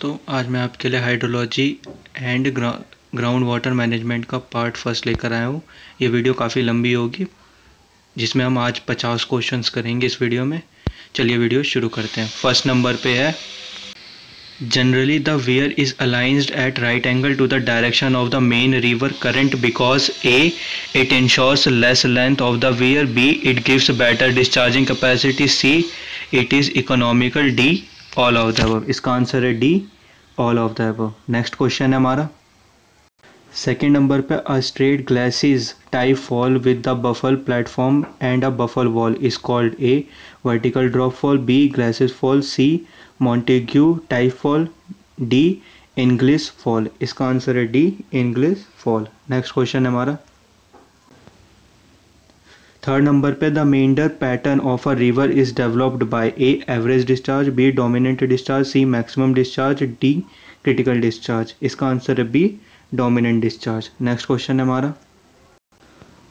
तो आज मैं आपके लिए hydrology and ground water management का पार्ट फर्स्ट लेकर आया हूँ। ये वीडियो काफ़ी लंबी होगी, जिसमें हम आज 50 क्वेश्चंस करेंगे इस वीडियो में। चलिए वीडियो शुरू करते हैं। फर्स्ट नंबर पे है, generally the weir is aligned at right angle to the direction of the main river current because A it ensures less length of the weir, b it gives better discharging capacity, c it is economical, d all of the above. इसका answer है D, all of the above. Next question है हमारा second number पे, a straight glacis type fall with the baffle platform and a baffle wall is called a vertical drop fall, b glacis fall, c Montague type fall, d English fall. इसका answer है D, English fall. Next question है हमारा third number पे, the meander pattern of a river is developed by a average discharge, b dominant discharge, c maximum discharge, d critical discharge. इसका answer है B, dominant discharge. Next question है हमारा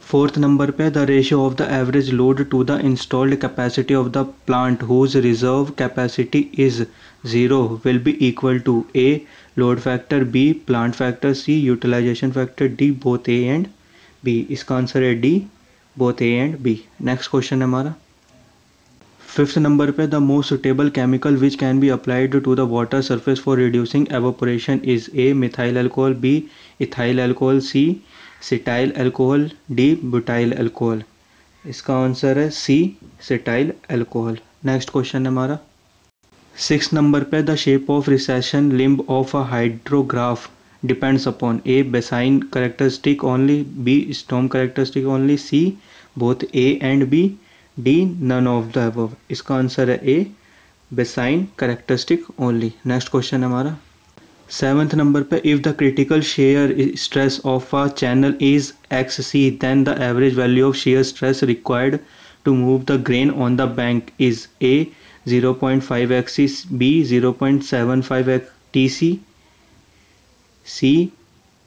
fourth number पे, the ratio of the average load to the installed capacity of the plant whose reserve capacity is 0 will be equal to A load factor, B plant factor, C utilization factor, D both A and B. इसका answer है D, both A and B. Next question है हमारा fifth number पे, the most suitable chemical which can be applied to the water surface for reducing evaporation is A methyl alcohol, B ethyl alcohol, C cetyl alcohol, D butyl alcohol. इसका answer है सी, cetyl alcohol. Next question है हमारा six number पे, the shape of recession limb of a hydrograph depends upon A basin characteristic only, B storm characteristic only, C both A and B, D none of the above। इसका answer है A, basin characteristic only। Next question है हमारा seventh number पे, if the critical shear stress of a channel is XC then the average value of shear stress required to move the grain on the bank is A 0.5 XC, B 0.75 TC, C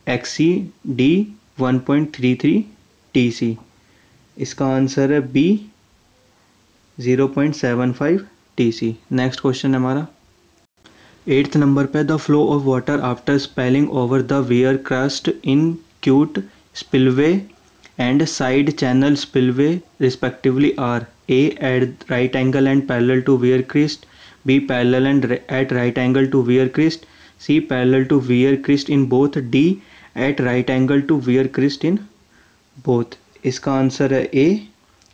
XC, D 1.33 TC। इसका answer है B, 0.75 TC। Next question है हमारा eighth number पे, the flow of water after spilling over the weir crest in chute spillway and side channel spillway respectively are A at right angle and parallel to weir crest, B parallel and at right angle to weir crest, C parallel to weir crest in both, D at right angle to weir crest in both। इसका answer है A,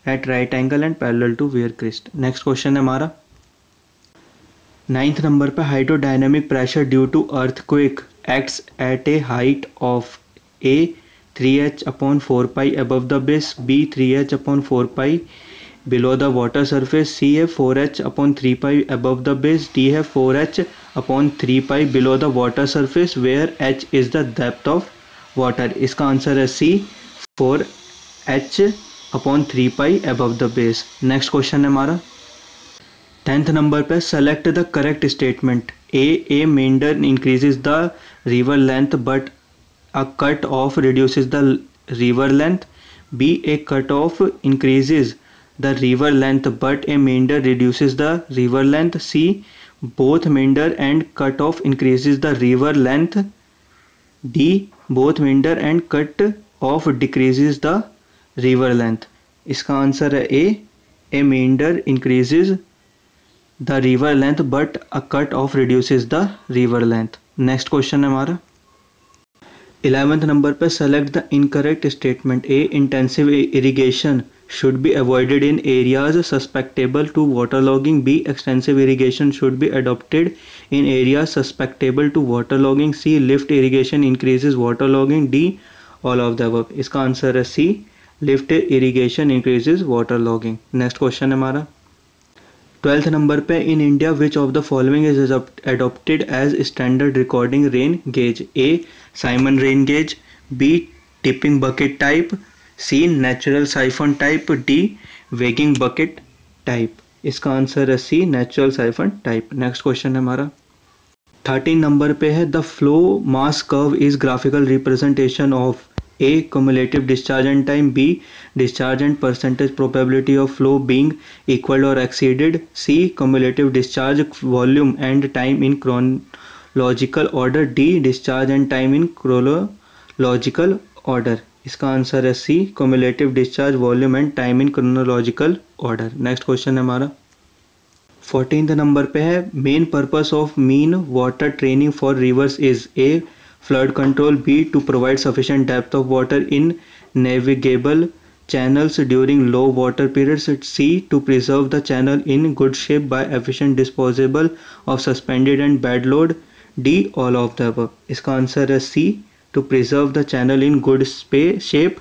at right angle and parallel to weir crest। Next question है हमारा ninth number पे, hydrodynamic pressure due to earthquake acts at a height of A 3h/4π above the base, B 3h/4π below the water surface, C है 4h/3π above the base, D है 4h/3π below the water surface where h is the depth of water। इसका answer है C, 4h/3π above the base। Next question है हमारा tenth number पे, select the correct statement. A meander increases the river length but a cut off reduces the river length, b a cut off increases the river length but a meander reduces the river length, C both meander and cut off increases the river length, D both meander and cut off decreases the river length। इसका answer है A meander increases the river length but a cut off reduces the river length। Next question है हमारा 11th number पे, select the incorrect statement. A intensive irrigation should be avoided in areas susceptible to waterlogging, B extensive irrigation should be adopted in areas susceptible to waterlogging, C lift irrigation increases waterlogging, D all of the above। इसका answer है C, lift irrigation increases waterlogging। Next question है हमारा 12th number पे, in India which of the following is adopted as standard recording rain gauge, A Simon rain gauge, B tipping bucket type, C natural siphon type, D weighing bucket type. इसका answer है C, natural siphon type. Next question है हमारा 13 number पे है, the flow mass curve is graphical representation of A cumulative discharge and time, B discharge and percentage probability of flow being equal or exceeded, C cumulative discharge volume and time in chronological order, d discharge and time in chronological order. इसका answer है C, cumulative discharge volume and time in chronological order. Next question है हमारा 14th number पे है, main purpose of mean water training for rivers is a flood control, b to provide sufficient depth of water in navigable channels during low water periods, C to preserve the channel in good shape by efficient disposal of suspended and bad load, D all of the above। इसका answer है C, to preserve the channel in good shape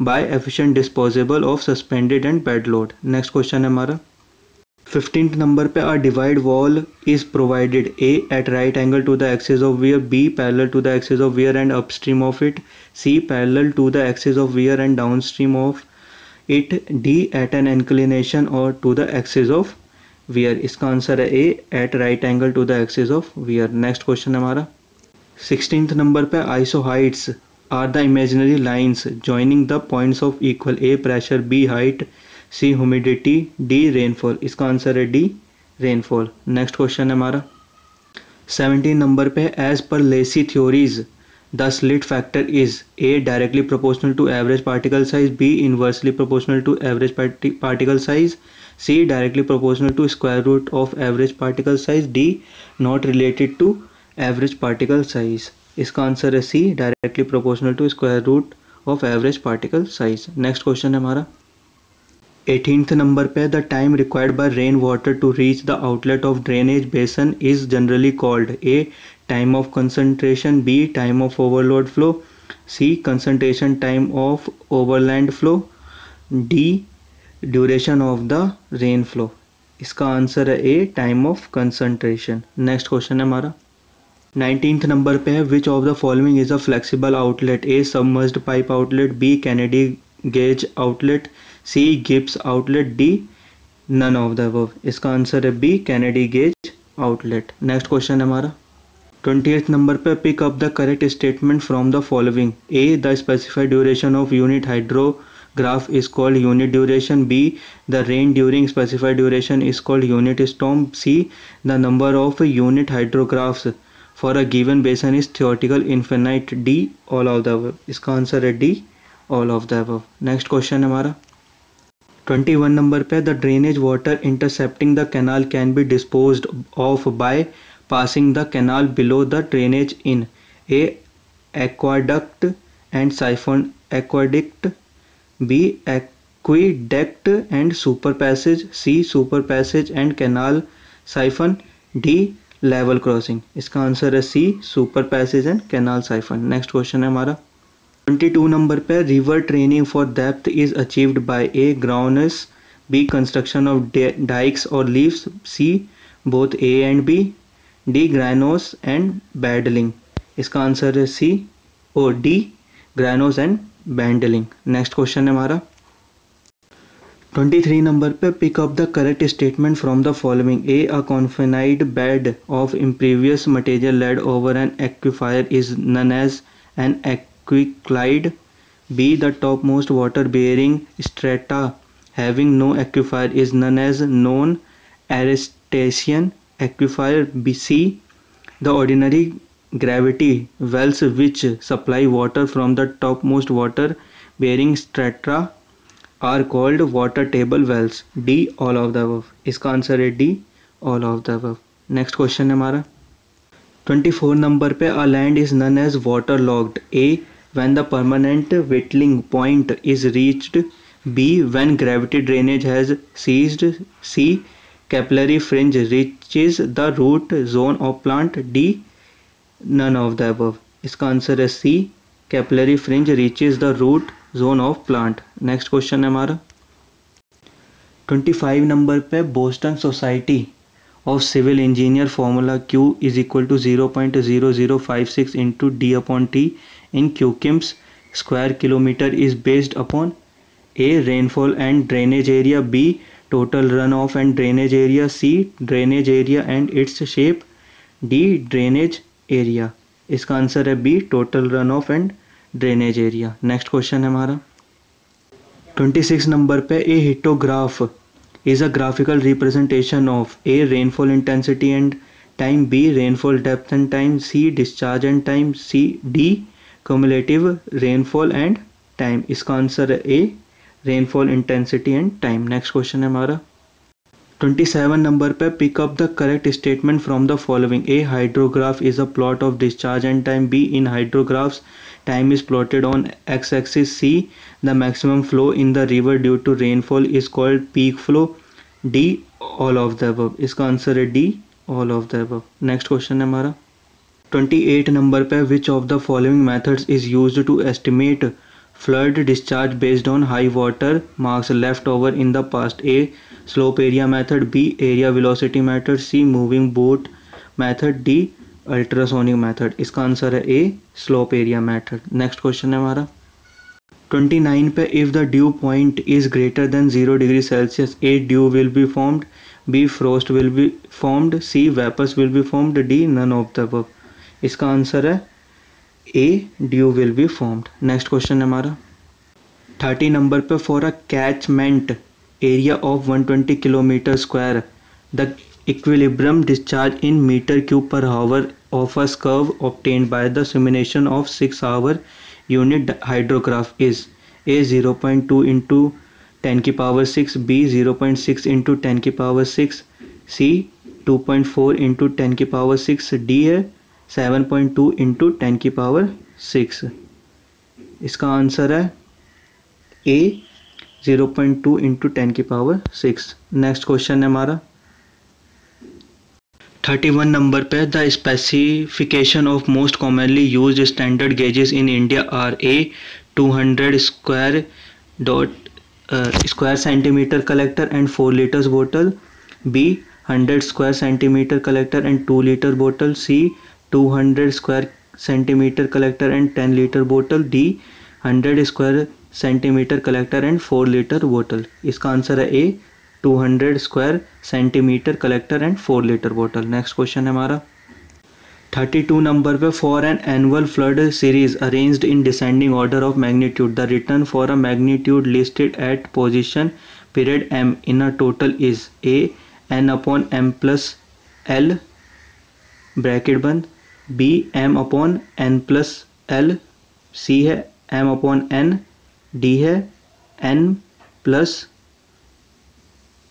by efficient disposal of suspended and bad load। Next question है हमारा 15th number पे, a divide wall is provided A at right angle to the axis of wear, B parallel to the axis of wear and upstream of it, C parallel to the axis of wear and downstream of it, D at an inclination or to the axis of wear। इसका answer है A, at right angle to the axis of wear। Next question है हमारा 16th number पे, isoheights are the imaginary lines joining the points of equal A pressure, B height, C humidity, D rainfall। इसका answer है D rainfall। Next question है हमारा 17 number पे, as per Lacy theories the slit factor is A directly proportional to average particle size, B inversely proportional to average particle size, C directly proportional to square root of average particle size, D not related to average particle size। इसका answer है C, directly proportional to square root of average particle size। Next question है हमारा 18th number पे, the time required by rain water to reach the outlet of drainage basin is generally called A time of concentration, B time of overload flow, C concentration time of overland flow, D duration of the rain flow। इसका answer है A time of concentration। Next question है हमारा 19th number पे है, which of the following is a flexible outlet, A submerged pipe outlet, B Kennedy gauge outlet, C Gibbs outlet, D none of the above। इसका answer है B Kennedy gauge outlet। Next question है हमारा 20th number पे, pick up the correct statement from the following, A the specified duration of unit hydrograph is called unit duration, B the rain during specified duration is called unit storm, C the number of unit hydrographs for a given basin is theoretical infinite, D all of the above. इसका answer है D all of the above. Next question है हमारा 21 number पे, the drainage water intercepting the canal can be disposed of by passing the canal below the drainage in A aqueduct and siphon aqueduct, B aqueduct and superpassage, C superpassage and canal siphon, D level crossing। इसका answer है C superpassage and canal siphon। Next question है हमारा 22 number पे, river training for depth is achieved by A groundness, B construction of dikes or leaves, C both A and B, D groynes and bandalling. इसका answer है C और D groynes and bandalling. Next question है हमारा 23 number पे, pick up the correct statement from the following, A a confined bed of impervious material laid over an aquifer is known as an aquiclide, B the topmost water bearing strata having no aquifer is known as non Artesian aquifer, C the ordinary gravity wells which supply water from the topmost water bearing strata are called water table wells, D all of the above। इसका answer है D all of the above। Next question है हमारा 24 number पे, a land is known as waterlogged, A when the permanent whittling point is reached, B when gravity drainage has ceased, C capillary fringe reaches the root zone of plant, D none of the above। इसका answer है C capillary fringe reaches the root zone of plant। Next question है हमारा 25 number पे, Boston society of civil engineer formula Q is equal to 0.0056 into D upon T in Qkims square kilometer is based upon A rainfall and drainage area, B total runoff and drainage area, C drainage area and its shape, D drainage area। इसका answer है B total runoff and drainage area। Next question है हमारा 26 number पे, A hittograph is a graphical representation of A rainfall intensity and time, b rainfall depth and time, c discharge and time, d cumulative rainfall and time. इसका answer है a rainfall intensity and time. Next question है हमारा 27 number पे pick up the correct statement from the following. A hydrograph is a plot of discharge and time, b in hydrographs time is plotted on x-axis, c the maximum flow in the river due to rainfall is called peak flow, d all of the above। इसका answer है d all of the above। Next question है हमारा 28 number पे which of the following methods is used to estimate flood discharge based on high water marks left over in the past। a slope area method, b area velocity method, c moving boat method, d ultrasonic method. इसका answer है a slope area method. Next question है हमारा 29 पे if the dew point is greater than 0 degree Celsius, a dew will be formed, b frost will be formed, c vapours will be formed, d none of the above. इसका answer है a dew will be formed. Next question है हमारा 30 number पे for a catchment area of 120 kilometre square the equilibrium discharge in meter cube per hour of a curve obtained by the simulation of 6-hour unit hydrograph is a 0.2 into 10 की power 6, b 0.6 into 10 की power 6, c 2.4 into 10 की power 6, d है 7.2 into 10 की power 6। इसका answer है a 0.2 into 10 की power 6। Next question है हमारा 31 नंबर पे the specification of most commonly used standard gauges in India are a 200 square centimetre collector and 4 litres बोतल, b 100 square centimetre collector and 2 litre बोतल, c 200 square centimetre collector and 10 litre बोतल, d 100 square centimetre collector and 4 litre बोतल। इसका answer है a 200 square centimetre collector and 4 litre बोतल। Next question है हमारा 32 number पे for an annual flood series arranged in descending order of magnitude the return for a magnitude listed at position period m in a total is a n upon m plus l bracket बंद, b m upon n plus l, c है m upon n, d है n plus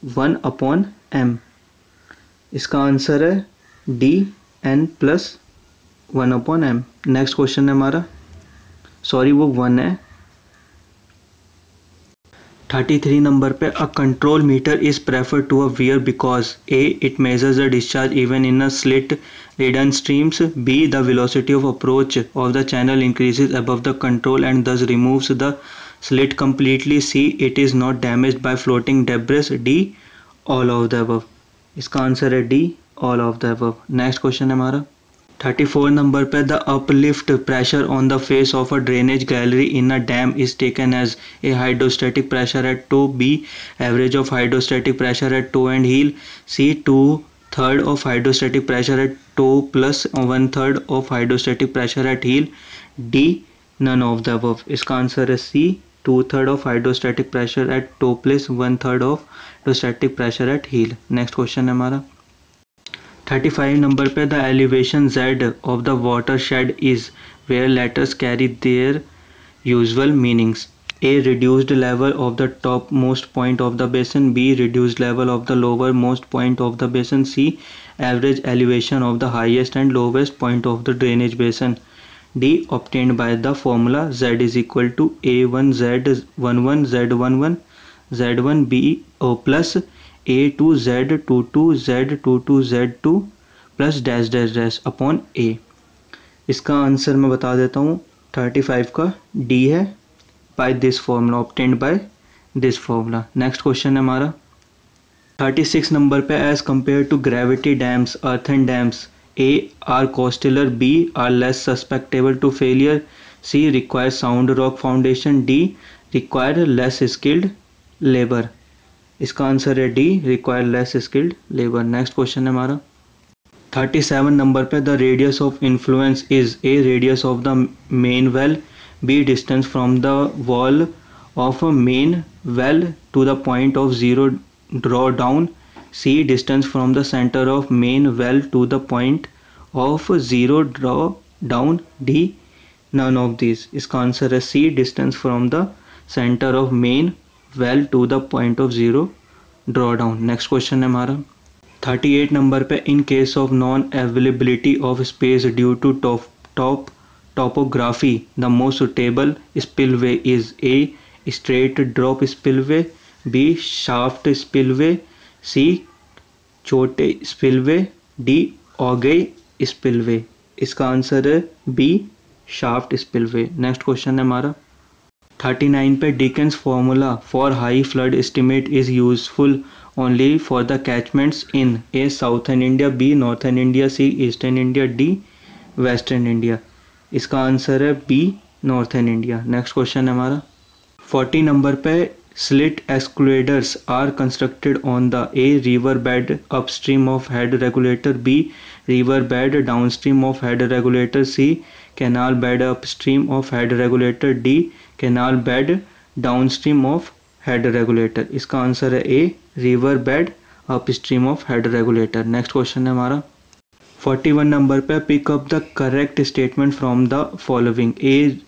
1 upon m। इसका answer है D n plus 1 upon m। Next question है हमारा वो 1 है 33 number पे अ control meter is prefer to a weir because A it measures the discharge even in a silt ridden streams, B the velocity of approach of the channel increases above the control and thus removes the slit completely, c it is not damaged by floating debris, d all of the above। इसका answer है D all of the above। Next question है हमारा 34 number पे the uplift pressure on the face of a drainage gallery in a dam is taken as A hydrostatic pressure at toe, B average of hydrostatic pressure at toe and heel, C 2/3 of hydrostatic pressure at toe plus 1/3 of hydrostatic pressure at heel, D none of the above. इसका answer है सी 2/3 of hydrostatic pressure at toe plus 1/3 of hydrostatic pressure at heel। Next question है हमारा 35 number पे the elevation z of the watershed is where letters carry their usual meanings, a reduced level of the topmost point of the basin, b reduced level of the lowermost point of the basin, c average elevation of the highest and lowest point of the drainage basin, D obtained by the formula z is equal to a1 z11 z11 z1 b o plus a2 z22 z22 z2 plus dash dash dash upon a। इसका answer मैं बता देता हूँ 35 का D है by this formula obtained by this formula। Next question है हमारा 36 number पे as compare to gravity dams earthen dams A are costaler, B are less susceptible to failure, C require sound rock foundation, D require less skilled labor। इसका answer है D require less skilled labor। Next question है हमारा 37 number पे the radius of influence is A radius of the main well, B distance from the wall of a main well to the point of zero draw down, C. Distance from the center of main well to the point of zero draw down. D. None of these. इसका answer है C. Distance from the center of main well to the point of zero draw down. Next question है हमारा 38 number पे in case of non availability of space due to topography the most suitable spillway is A. straight drop spillway, B. shaft spillway, C. छोटे spillway, D. auger spillway. इसका answer है B. shaft spillway. Next question है हमारा 39 पे Dickens formula for high flood estimate is useful only for the catchments in A. southern India, B. northern India, C. eastern India, D. western India. इसका answer है b northern India. Next question है हमारा 40 number पे silt excluders are constructed on the a river bed upstream of head regulator, b river bed downstream of head regulator, c canal bed upstream of head regulator, d canal bed downstream of head regulator. इसका answer है a river bed upstream of head regulator. Next question है हमारा 41 number पे pick up the correct statement from the following. A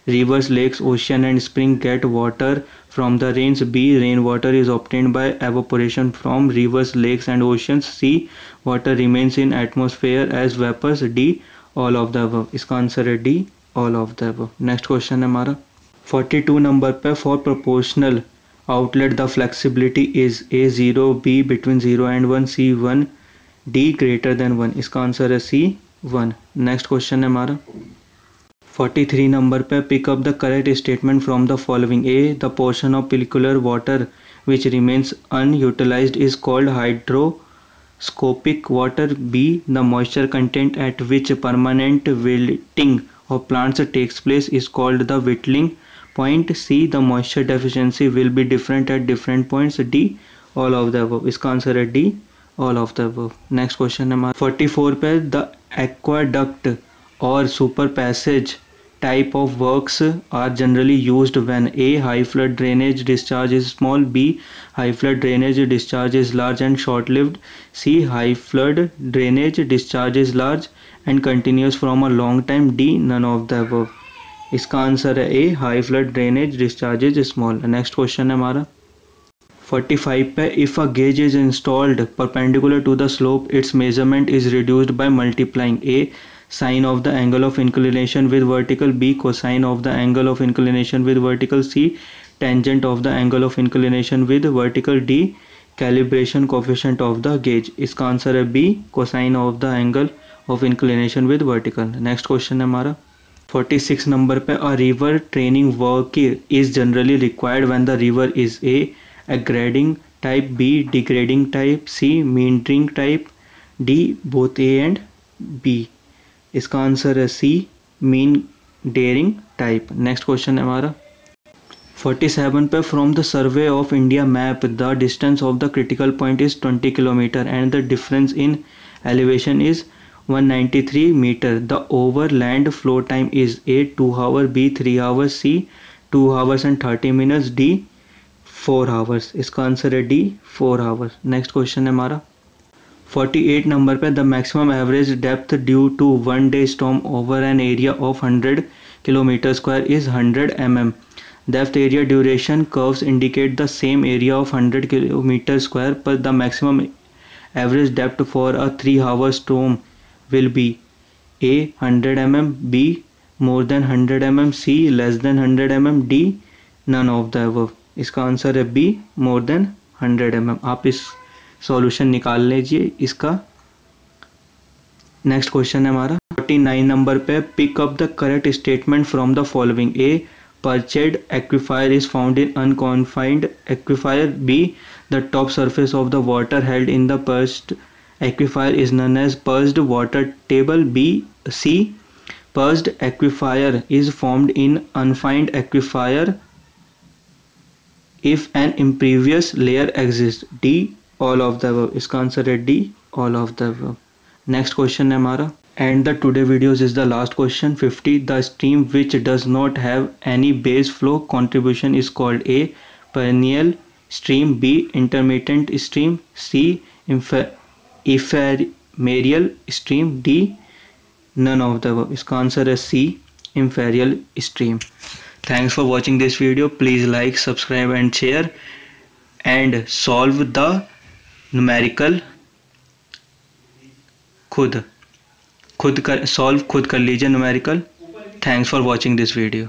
rivers, lakes, ocean and spring get water from the rains, B rain water is obtained by evaporation from rivers, lakes and oceans, C water remains in atmosphere as vapors, D all of the above. इसका answer है D all of the above. Next question है हमारा 42 number पे for proportional outlet the flexibility is A 0, B between 0 and 1, C 1, D greater than 1. इसका answer है C 1. Next question है हमारा 43 number पे pick up the correct statement from the following. A the portion of pellicular water which remains unutilized is called hygroscopic water, b the moisture content at which permanent wilting of plants takes place is called the wilting point, c the moisture deficiency will be different at different points, d all of the above. इसका answer है D all of the above. Next question है हमारा 44 पे the aqueduct और super passage type of works are generally used when A high flood drainage discharge is small, B high flood drainage discharge is large and short lived, C high flood drainage discharge is large and continuous from a long time, D none of the above. इसका answer है A high flood drainage discharge is small. Next question है हमारा 45 पे if a gauge is installed perpendicular to the slope its measurement is reduced by multiplying A sine of the angle of inclination with vertical, B cosine of the angle of inclination with vertical, C tangent of the angle of inclination with vertical, D calibration coefficient of the gauge. इसका answer है B cosine of the angle of inclination with vertical. Next question है हमारा 46 number पे a river training work is generally required when the river is A aggrading type, B degrading type, C meandering type, D both A and B. इसका answer है c meandering type. Next question है हमारा 47 पे from the survey of India map the distance of the critical point is 20 kilometre and the difference in elevation is 193 metre. The overland flow time is A 2 hours, B 3 hours, C 2 hours and 30 minutes, D 4 hours. इसका answer है D 4 hours. Next question है हमारा 48 number पे the maximum average depth due to one day storm over an area of 100 kilometre square is 100 mm. Depth area duration curves indicate the same area of 100 kilometre square पर the maximum average depth for a 3 hour storm will be A 100 mm, B more than 100 mm, C less than 100 mm, D none of the above. इसका answer है B more than 100 mm. आप इस solution निकाल लीजिए इसका. Next question है हमारा 49 number पे pick up the correct statement from the following. A perched aquifer is found in unconfined aquifer, b the top surface of the water held in the perched aquifer is known as perched water table, b c perched aquifer is formed in unconfined aquifer if an impervious layer exist, d all of the above. इसका answer है D all of the above. Next question है हमारा and the today videos is the last question 50. The stream which does not have any base flow contribution is called A perennial stream, B intermittent stream, C ephemeral stream, d none of the above. इसका answer है c, ephemeral stream. Thanks for watching this video. Please like, subscribe and share and solve the numerical खुद कर लीजिए numerical. Thanks for watching this video.